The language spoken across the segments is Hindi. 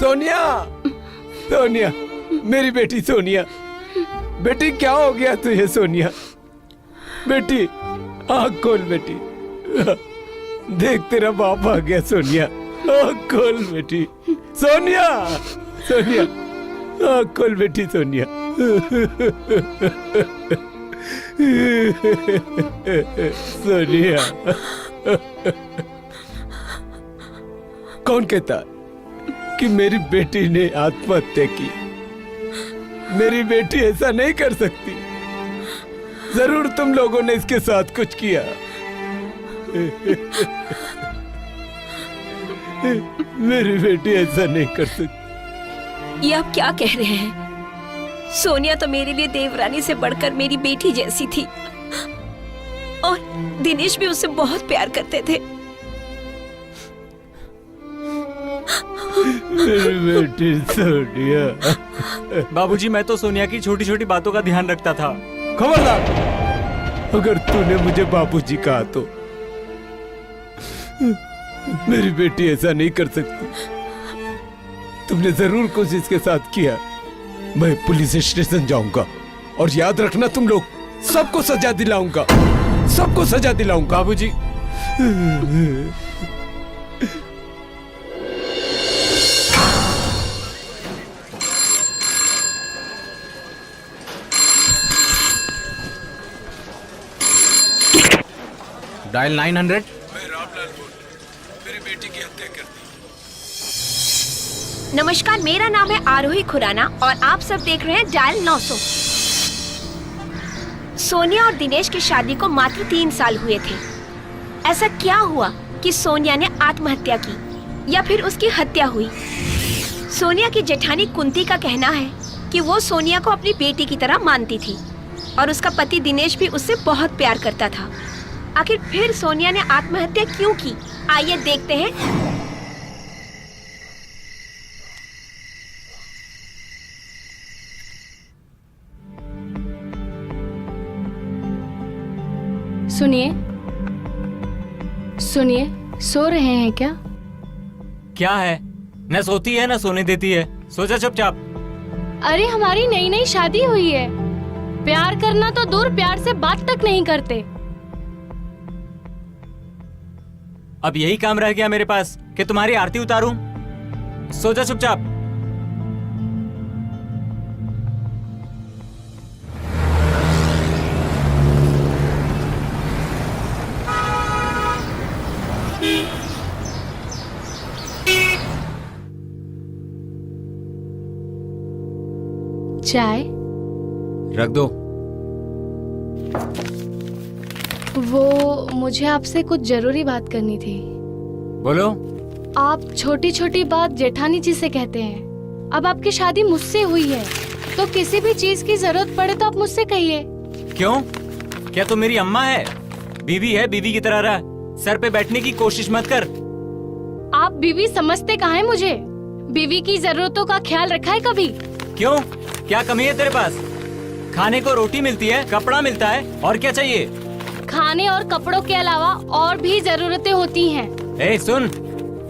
सोनिया, सोनिया, मेरी बेटी सोनिया। बेटी क्या हो गया तुझे सोनिया? बेटी आँख खोल बेटी, देख तेरा बाप आ गया सोनिया। आँख खोल बेटी सोनिया, सोनिया आँख खोल बेटी सोनिया। सोनिया, कौन कहता कि मेरी बेटी ने आत्महत्या की? मेरी बेटी ऐसा नहीं कर सकती। जरूर तुम लोगों ने इसके साथ कुछ किया। मेरी बेटी ऐसा नहीं कर सकती। ये आप क्या कह रहे हैं? सोनिया तो मेरे लिए देवरानी से बढ़कर मेरी बेटी जैसी थी और दिनेश भी उससे बहुत प्यार करते थे। मेरी बेटी सोनिया। बाबूजी, मैं तो सोनिया की छोटी छोटी बातों का ध्यान रखता था। खबरदार, अगर तूने मुझे बाबूजी कहा तो मेरी बेटी ऐसा नहीं कर सकती। तुमने जरूर कुछ इसके साथ किया। मैं पुलिस स्टेशन जाऊंगा और याद रखना तुम लोग सबको सजा दिलाऊंगा, सबको सजा दिलाऊंगा। बाबूजी, डायल 900। मैं रामलाल बोल रहा हूं। मेरी बेटी की हत्या कर दी। नमस्कार, मेरा नाम है आरोही खुराना और आप सब देख रहे हैं डायल 900। सोनिया और दिनेश की शादी को मात्र 3 साल हुए थे। ऐसा क्या हुआ कि सोनिया ने आत्महत्या की या फिर उसकी हत्या हुई? सोनिया की जेठानी कुंती का कहना है कि वो सोनिया को अपनी बेटी की तरह मानती थी और उसका पति दिनेश भी उससे बहुत प्यार करता था। आखिर फिर सोनिया ने आत्महत्या क्यों की? आइए देखते हैं। सुनिए, सुनिए, सो रहे हैं क्या? क्या है? न सोती है न सोने देती है। सो जा चुपचाप। अरे हमारी नई नई शादी हुई है। प्यार करना तो दूर, प्यार से बात तक नहीं करते। अब यही काम रह गया मेरे पास कि तुम्हारी आरती उतारूं। सो जा चुपचाप। चाय रख दो। वो मुझे आपसे कुछ जरूरी बात करनी थी। बोलो। आप छोटी छोटी बात जेठानी जी से कहते हैं। अब आपकी शादी मुझसे हुई है तो किसी भी चीज की जरूरत पड़े तो आप मुझसे कहिए। क्यों? क्या तुम मेरी अम्मा है? बीवी है, बीवी की तरह रह। सर पे बैठने की कोशिश मत कर। आप बीवी समझते कहाँ है मुझे? बीवी की जरूरतों का ख्याल रखा है कभी? क्यों? क्या कमी है तेरे पास? खाने को रोटी मिलती है, कपड़ा मिलता है, और क्या चाहिए? खाने और कपड़ों के अलावा और भी जरूरतें होती हैं। ए सुन,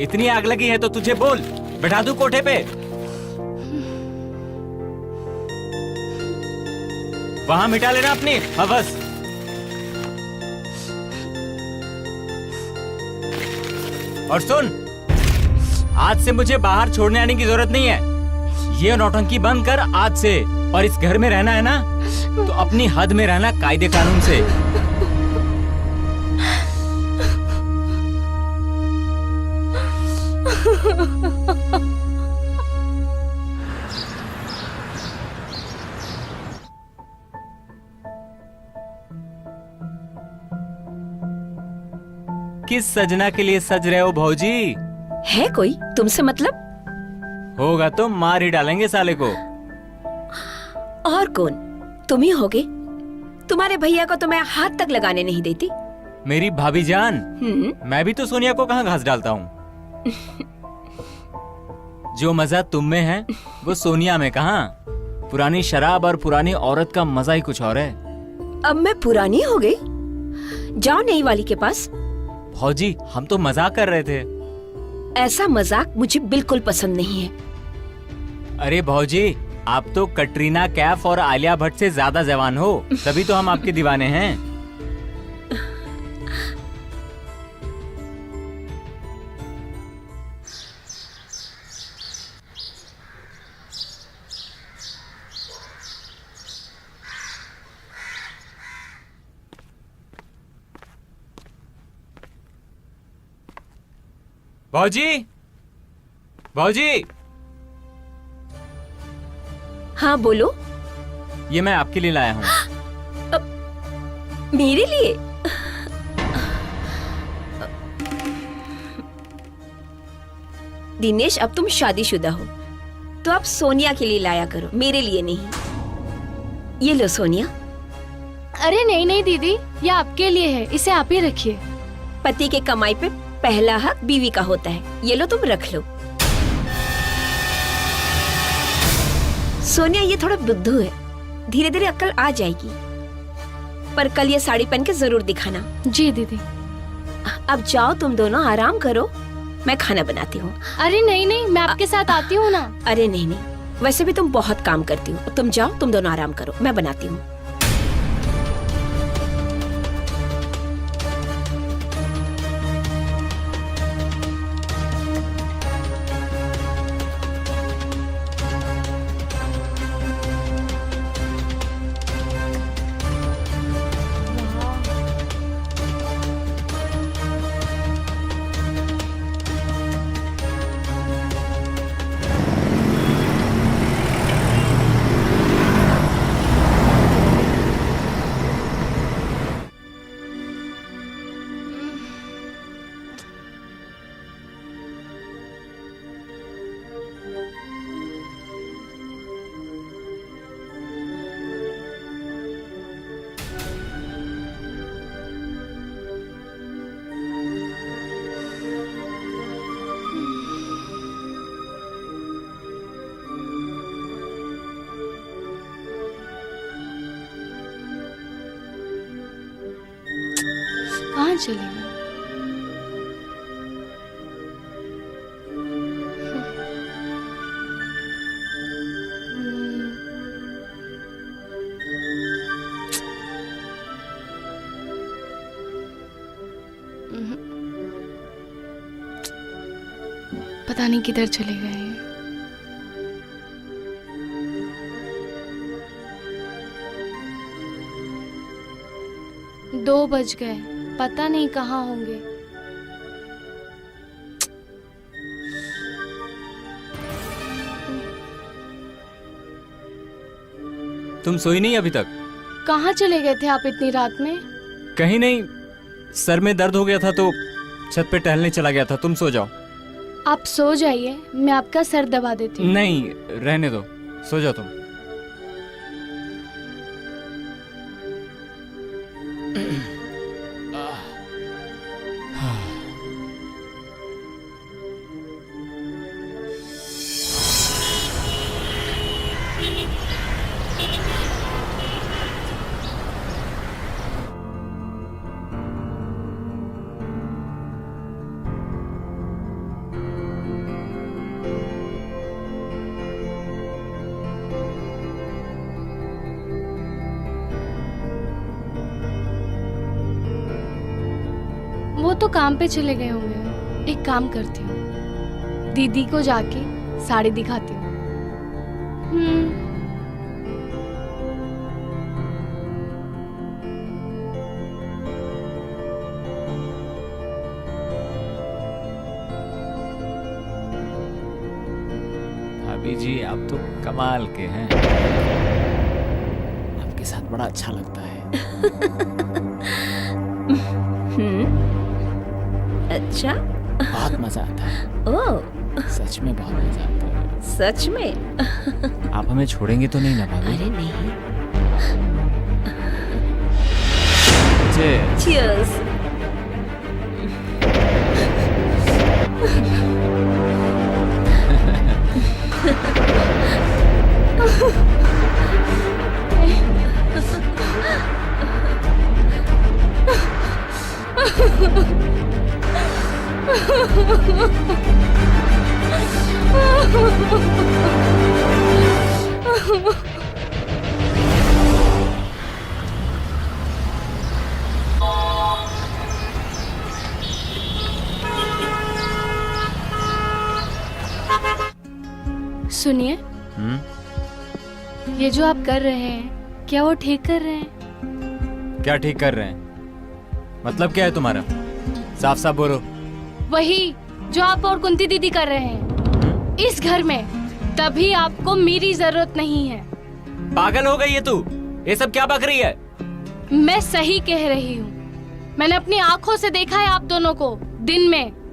इतनी आग लगी है तो तुझे बोल, बैठा दूं कोठे पे? वहाँ मिटा लेना अपनी हवस। और सुन, आज से मुझे बाहर छोड़ने आने की जरूरत नहीं है। ये नौटंकी बंद कर आज से। और इस घर में रहना है ना, तो अपनी हद में रहना, कायदे कानून से। किस सजना के लिए सज रहे हो भौजी? है कोई तुमसे मतलब? होगा तो मार ही डालेंगे साले को। और कौन? तुम ही होगे। तुम्हारे भैया को तो मैं हाथ तक लगाने नहीं देती। मेरी भाभी जान, मैं भी तो सोनिया को कहाँ घास डालता हूँ। जो मजा तुम में है वो सोनिया में कहाँ। पुरानी शराब और पुरानी औरत का मजा ही कुछ और है। अब मैं पुरानी हो गई? जाओ नई वाली के पास। भौजी, हम तो मजाक कर रहे थे। ऐसा मजाक मुझे बिल्कुल पसंद नहीं है। अरे भौजी, आप तो कटरीना कैफ और आलिया भट्ट से ज्यादा जवान हो, तभी तो हम आपके दीवाने हैं। भौजी, भौजी, हाँ बोलो। ये मैं आपके लिए लाया हूँ। मेरे लिए? दिनेश, अब तुम शादीशुदा हो तो आप सोनिया के लिए लाया करो, मेरे लिए नहीं। ये लो सोनिया। अरे नहीं नहीं दीदी, ये आपके लिए है, इसे आप ही रखिए। पति के कमाई पे पहला हक बीवी का होता है। ये लो, तुम रख लो। सोनिया, ये थोड़ा बुद्धू है, धीरे धीरे अक्ल आ जाएगी। पर कल ये साड़ी पहन के जरूर दिखाना। जी दीदी। अब जाओ, तुम दोनों आराम करो, मैं खाना बनाती हूँ। अरे नहीं नहीं, मैं आपके साथ आती हूँ ना। अरे नहीं नहीं, वैसे भी तुम बहुत काम करती हो। तुम जाओ, तुम दोनों आराम करो, मैं बनाती हूँ। कहाँ चले गए? पता नहीं किधर चले गए हैं। 2 बज गए, पता नहीं कहाँ होंगे। तुम सोई नहीं अभी तक? कहाँ चले गए थे आप इतनी रात में? कहीं नहीं, सर में दर्द हो गया था तो छत पे टहलने चला गया था। तुम सो जाओ। आप सो जाइए, मैं आपका सर दबा देती हूँ। नहीं, रहने दो, सो जाओ तुम। वो तो काम पे चले गए होंगे। एक काम करती हूँ, दीदी को जाके साड़ी दिखाती हूँ। भाभी जी, आप तो कमाल के हैं। आपके साथ बड़ा अच्छा लगता है। अच्छा, बहुत मजा आता है। ओह, सच में बहुत मजा आता है। सच में? आप हमें छोड़ेंगे तो नहीं ना भाभी? अरे नहीं। Cheers. सुनिए, हम्म, ये जो आप कर रहे हैं, क्या वो ठीक कर रहे हैं? क्या ठीक कर रहे हैं? मतलब क्या है तुम्हारा? साफ साफ बोलो। वही जो आप और कुंती दीदी कर रहे हैं इस घर में, तभी आपको मेरी जरूरत नहीं है। पागल हो गई है तू? ये सब क्या बक रही है? मैं सही कह रही हूँ। मैंने अपनी आंखों से देखा है आप दोनों को दिन में।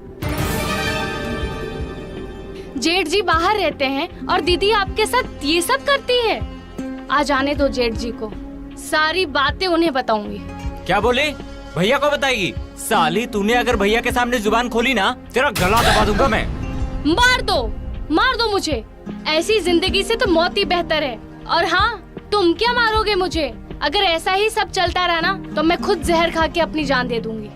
जेठ जी बाहर रहते हैं और दीदी आपके साथ ये सब करती है। आज आने दो जेठ जी को, सारी बातें उन्हें बताऊंगी। क्या बोले? भैया को बताएगी? साली, तूने अगर भैया के सामने जुबान खोली ना, तेरा गला दबा दूंगा मैं। मार दो मुझे। ऐसी जिंदगी से तो मौत ही बेहतर है। और हाँ, तुम क्या मारोगे मुझे? अगर ऐसा ही सब चलता रहा ना, तो मैं खुद जहर खा के अपनी जान दे दूंगी।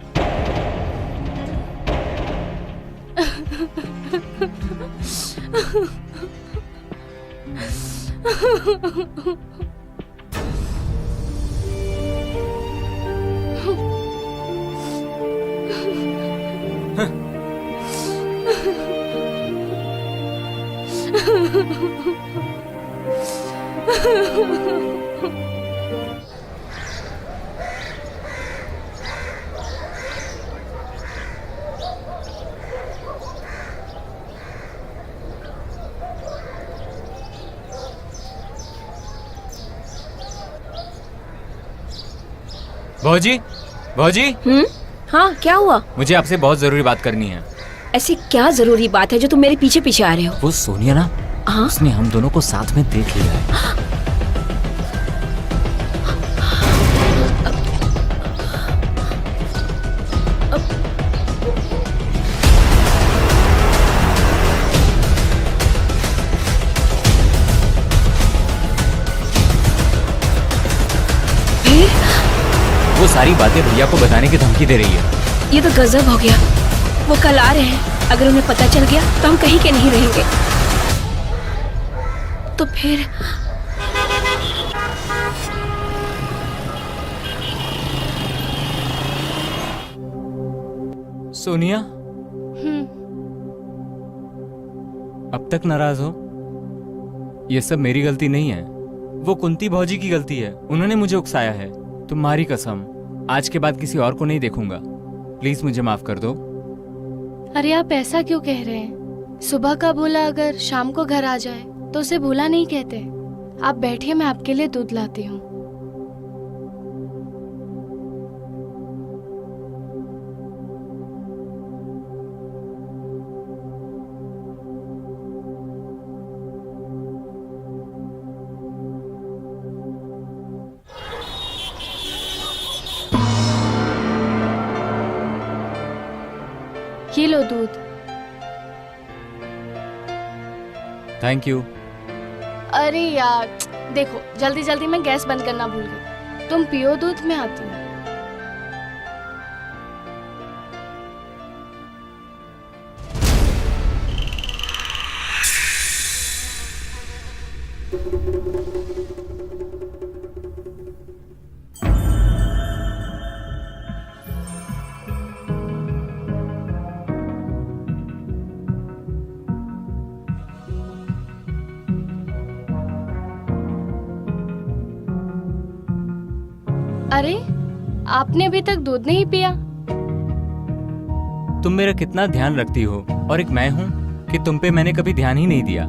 भौजी, भौजी, हाँ, क्या हुआ? मुझे आपसे बहुत जरूरी बात करनी है। ऐसी क्या जरूरी बात है जो तुम मेरे पीछे पीछे आ रहे हो? वो सोनिया ना, हाँ? उसने हम दोनों को साथ में देख लिया है। वो सारी बातें भैया को बताने की धमकी दे रही है। ये तो गजब हो गया। वो कल आ रहे हैं। अगर उन्हें पता चल गया तो हम कहीं के नहीं रहेंगे। तो फिर सोनिया, अब तक नाराज हो? ये सब मेरी गलती नहीं है, वो कुंती भौजी की गलती है। उन्होंने मुझे उकसाया है। तुम्हारी कसम, आज के बाद किसी और को नहीं देखूंगा। प्लीज मुझे माफ कर दो। अरे आप ऐसा क्यों कह रहे हैं? सुबह का बोला अगर शाम को घर आ जाए तो उसे भूला नहीं कहते। आप बैठिए, मैं आपके लिए दूध लाती हूँ। ये लो दूध। Thank you. अरे यार देखो, जल्दी जल्दी मैं गैस बंद करना भूल गई। तुम पियो दूध, मैं आती हूँ। अरे आपने अभी तक दूध नहीं पिया? तुम मेरा कितना ध्यान रखती हो, और एक मैं हूँ कि तुम पे मैंने कभी ध्यान ही नहीं दिया।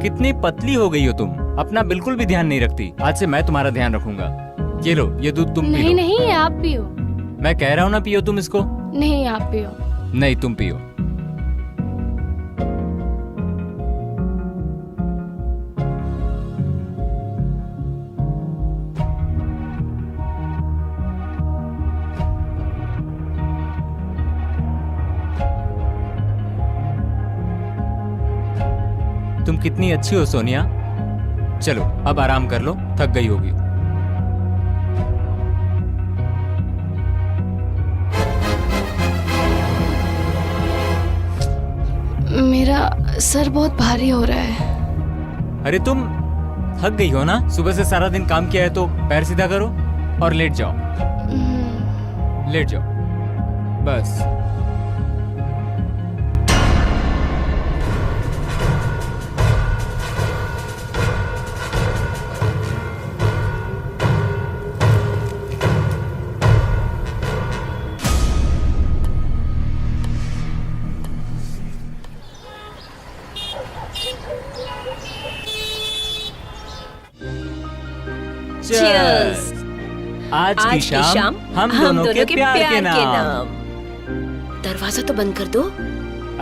कितनी पतली हो गई हो तुम, अपना बिल्कुल भी ध्यान नहीं रखती। आज से मैं तुम्हारा ध्यान रखूंगा। ये लो, ये दूध तुम नहीं पी लो। नहीं, आप पियो। मैं कह रहा हूँ ना, पियो तुम इसको। नहीं, आप पियो। नहीं, तुम पियो। तुम कितनी अच्छी हो सोनिया। चलो अब आराम कर लो, थक गई होगी। मेरा सर बहुत भारी हो रहा है। अरे तुम थक गई हो ना, सुबह से सारा दिन काम किया है, तो पैर सीधा करो और लेट जाओ। लेट जाओ बस। Cheers! आज की शाम हम दोनों के प्यार के नाम। दरवाजा तो बंद कर दो।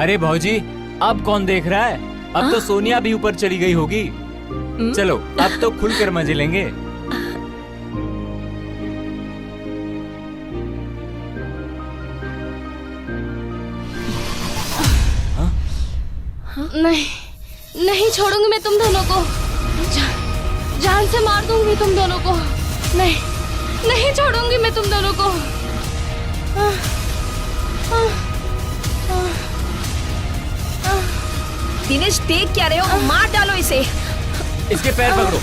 अरे भौजी, अब कौन देख रहा है? अब तो सोनिया भी ऊपर चली गई होगी। चलो अब तो खुलकर मजे लेंगे। नहीं, नहीं छोड़ूंगी मैं तुम दोनों को। जान से मार दूंगी तुम दोनों को। नहीं, नहीं छोड़ूंगी मैं तुम दोनों को। दिनेश, देख क्या रहे हो? मार डालो इसे। इसके पैर पकड़ो।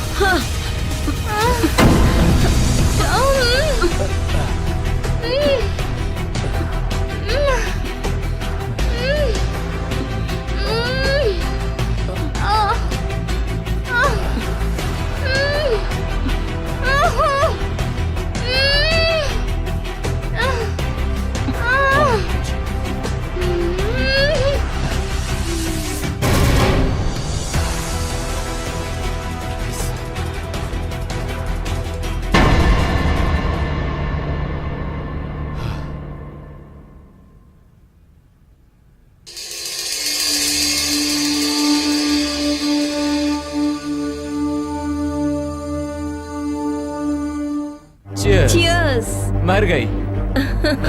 Cheers! मर गई।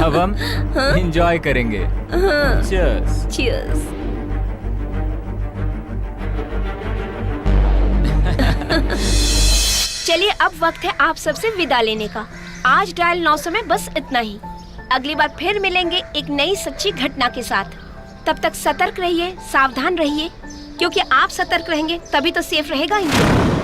अब हम एंजॉय करेंगे। Cheers! Cheers! चलिए, अब वक्त है आप सबसे विदा लेने का। आज डायल 900 में बस इतना ही। अगली बार फिर मिलेंगे एक नई सच्ची घटना के साथ। तब तक सतर्क रहिए, सावधान रहिए, क्योंकि आप सतर्क रहेंगे तभी तो सेफ रहेगा इंडिया।